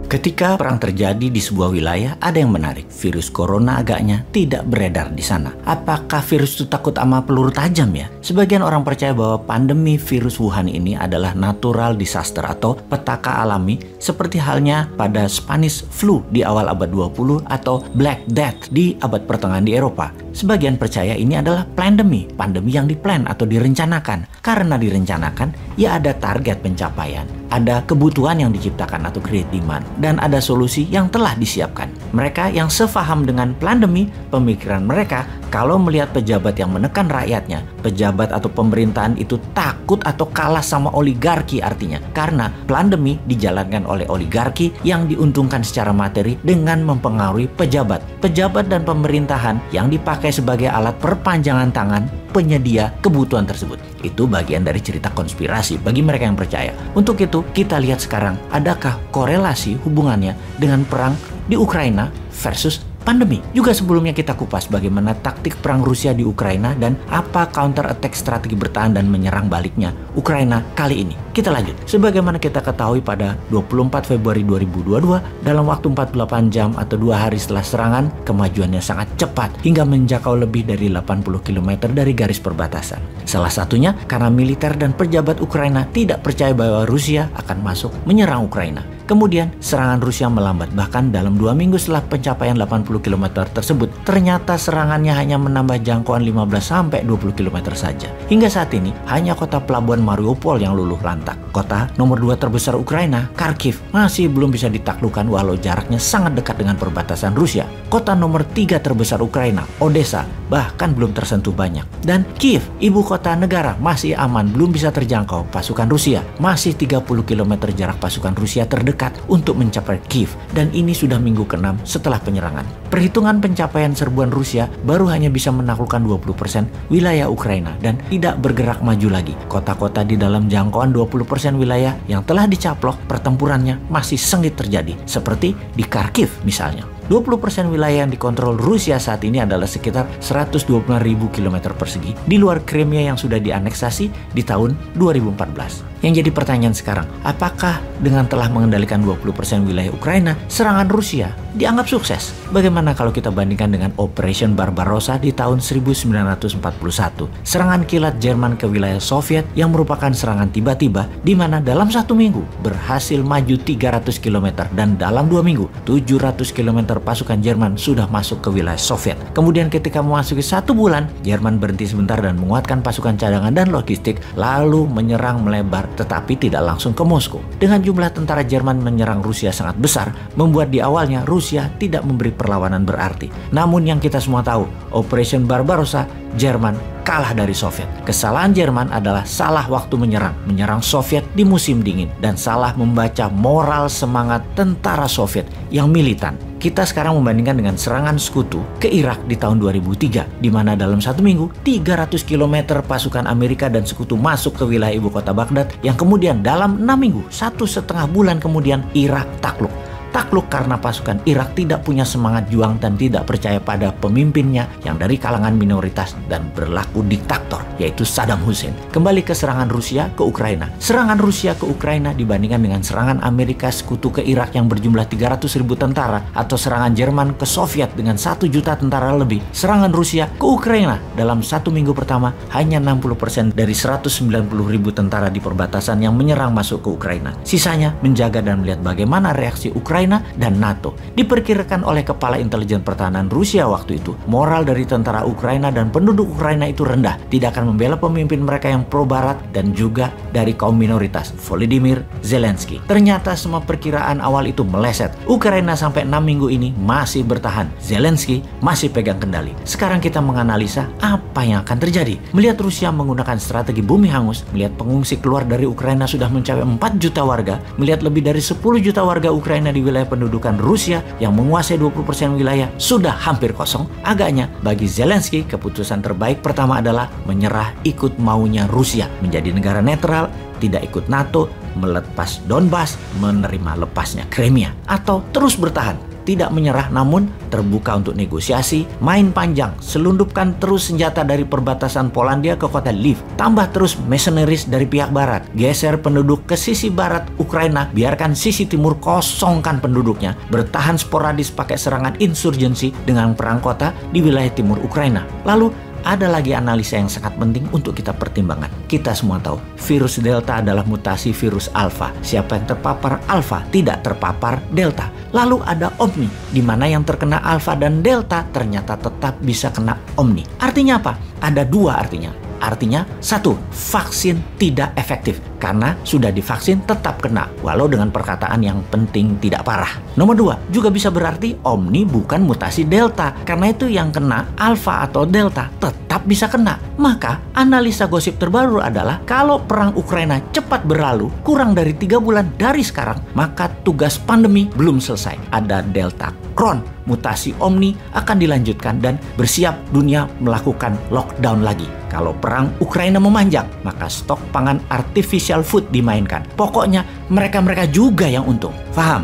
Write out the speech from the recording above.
Ketika perang terjadi di sebuah wilayah, ada yang menarik. Virus corona agaknya tidak beredar di sana. Apakah virus itu takut sama peluru tajam ya? Sebagian orang percaya bahwa pandemi virus Wuhan ini adalah natural disaster atau petaka alami seperti halnya pada Spanish flu di awal abad 20 atau Black Death di abad pertengahan di Eropa. Sebagian percaya ini adalah pandemi yang diplan atau direncanakan. Karena direncanakan, ya ada target pencapaian, ada kebutuhan yang diciptakan atau create demand, dan ada solusi yang telah disiapkan. Mereka yang sefaham dengan pandemi, pemikiran mereka kalau melihat pejabat yang menekan rakyatnya, pejabat atau pemerintahan itu takut atau kalah sama oligarki artinya. Karena pandemi dijalankan oleh oligarki yang diuntungkan secara materi dengan mempengaruhi pejabat dan pemerintahan yang dipakai sebagai alat perpanjangan tangan penyedia kebutuhan tersebut. Itu bagian dari cerita konspirasi bagi mereka yang percaya. Untuk itu, kita lihat sekarang, adakah korelasi hubungannya dengan perang di Ukraina versus pandemi. Juga sebelumnya kita kupas bagaimana taktik perang Rusia di Ukraina dan apa counter attack strategi bertahan dan menyerang baliknya Ukraina kali ini. Kita lanjut. Sebagaimana kita ketahui pada 24 Februari 2022, dalam waktu 48 jam atau 2 hari setelah serangan, kemajuannya sangat cepat hingga menjangkau lebih dari 80 km dari garis perbatasan. Salah satunya karena militer dan pejabat Ukraina tidak percaya bahwa Rusia akan masuk menyerang Ukraina. Kemudian serangan Rusia melambat, bahkan dalam 2 minggu setelah pencapaian 80 km tersebut, ternyata serangannya hanya menambah jangkauan 15-20 km saja. Hingga saat ini, hanya kota pelabuhan Mariupol yang luluh lantak. Kota nomor 2 terbesar Ukraina, Kharkiv, masih belum bisa ditaklukkan walau jaraknya sangat dekat dengan perbatasan Rusia. Kota nomor 3 terbesar Ukraina, Odessa, bahkan belum tersentuh banyak. Dan Kiev, ibu kota negara, masih aman, belum bisa terjangkau pasukan Rusia. Masih 30 km jarak pasukan Rusia terdekat untuk mencapai Kiev, dan ini sudah minggu ke-6 setelah penyerangan. Perhitungan pencapaian serbuan Rusia baru hanya bisa menaklukkan 20% wilayah Ukraina dan tidak bergerak maju lagi. Kota-kota di dalam jangkauan 20% wilayah yang telah dicaplok pertempurannya masih sengit terjadi, seperti di Kharkiv misalnya. 20% wilayah yang dikontrol Rusia saat ini adalah sekitar 125.000 km persegi di luar Crimea yang sudah dianeksasi di tahun 2014. Yang jadi pertanyaan sekarang, apakah dengan telah mengendalikan 20% wilayah Ukraina, serangan Rusia dianggap sukses? Bagaimana kalau kita bandingkan dengan Operation Barbarossa di tahun 1941, serangan kilat Jerman ke wilayah Soviet yang merupakan serangan tiba-tiba di mana dalam 1 minggu berhasil maju 300 km dan dalam 2 minggu 700 km pasukan Jerman sudah masuk ke wilayah Soviet. Kemudian ketika memasuki 1 bulan, Jerman berhenti sebentar dan menguatkan pasukan cadangan dan logistik, lalu menyerang melebar tetapi tidak langsung ke Moskow. Dengan jumlah tentara Jerman menyerang Rusia sangat besar, membuat di awalnya Rusia tidak memberi perlawanan berarti. Namun yang kita semua tahu, Operation Barbarossa, Jerman kalah dari Soviet. Kesalahan Jerman adalah salah waktu menyerang Soviet di musim dingin, dan salah membaca moral semangat tentara Soviet yang militan. Kita sekarang membandingkan dengan serangan sekutu ke Irak di tahun 2003, di mana dalam 1 minggu 300 km pasukan Amerika dan sekutu masuk ke wilayah ibu kota Baghdad, yang kemudian dalam 6 minggu, 1,5 bulan kemudian Irak takluk. Takluk karena pasukan Irak tidak punya semangat juang dan tidak percaya pada pemimpinnya yang dari kalangan minoritas dan berlaku diktator, yaitu Saddam Hussein. Kembali ke serangan Rusia ke Ukraina. Serangan Rusia ke Ukraina dibandingkan dengan serangan Amerika sekutu ke Irak yang berjumlah 300.000 tentara, atau serangan Jerman ke Soviet dengan 1 juta tentara lebih. Serangan Rusia ke Ukraina dalam 1 minggu pertama hanya 60% dari 190.000 tentara di perbatasan yang menyerang masuk ke Ukraina. Sisanya menjaga dan melihat bagaimana reaksi Ukraina dan NATO. Diperkirakan oleh Kepala Intelijen Pertahanan Rusia waktu itu, moral dari tentara Ukraina dan penduduk Ukraina itu rendah, tidak akan membela pemimpin mereka yang pro-barat dan juga dari kaum minoritas, Volodymyr Zelensky. Ternyata semua perkiraan awal itu meleset. Ukraina sampai 6 minggu ini masih bertahan. Zelensky masih pegang kendali. Sekarang kita menganalisa apa yang akan terjadi. Melihat Rusia menggunakan strategi bumi hangus, melihat pengungsi keluar dari Ukraina sudah mencapai 4 juta warga, melihat lebih dari 10 juta warga Ukraina di wilayah pendudukan Rusia yang menguasai 20% wilayah sudah hampir kosong, agaknya bagi Zelensky keputusan terbaik pertama adalah menyerah ikut maunya Rusia, menjadi negara netral tidak ikut NATO, melepas Donbas, menerima lepasnya Crimea, atau terus bertahan, tidak menyerah namun terbuka untuk negosiasi, main panjang, selundupkan terus senjata dari perbatasan Polandia ke kota Lviv, tambah terus mercenaries dari pihak barat, geser penduduk ke sisi barat Ukraina, biarkan sisi timur kosongkan penduduknya, bertahan sporadis pakai serangan insurgensi dengan perang kota di wilayah timur Ukraina. Lalu ada lagi analisa yang sangat penting untuk kita pertimbangkan. Kita semua tahu, virus Delta adalah mutasi virus Alpha. Siapa yang terpapar Alpha tidak terpapar Delta. Lalu ada Omni, di mana yang terkena Alpha dan Delta ternyata tetap bisa kena Omni. Artinya apa? Ada dua artinya. Artinya, satu, vaksin tidak efektif karena sudah divaksin tetap kena, walau dengan perkataan yang penting tidak parah. Nomor dua, juga bisa berarti Omni bukan mutasi Delta, karena itu yang kena Alpha atau Delta tetap bisa kena. Maka, analisa gosip terbaru adalah kalau perang Ukraina cepat berlalu, kurang dari 3 bulan dari sekarang, maka tugas pandemi belum selesai. Ada Delta Crohn, mutasi Omni akan dilanjutkan dan bersiap dunia melakukan lockdown lagi. Kalau perang Ukraina memanjang, maka stok pangan artificial food dimainkan. Pokoknya mereka-mereka juga yang untung. Paham?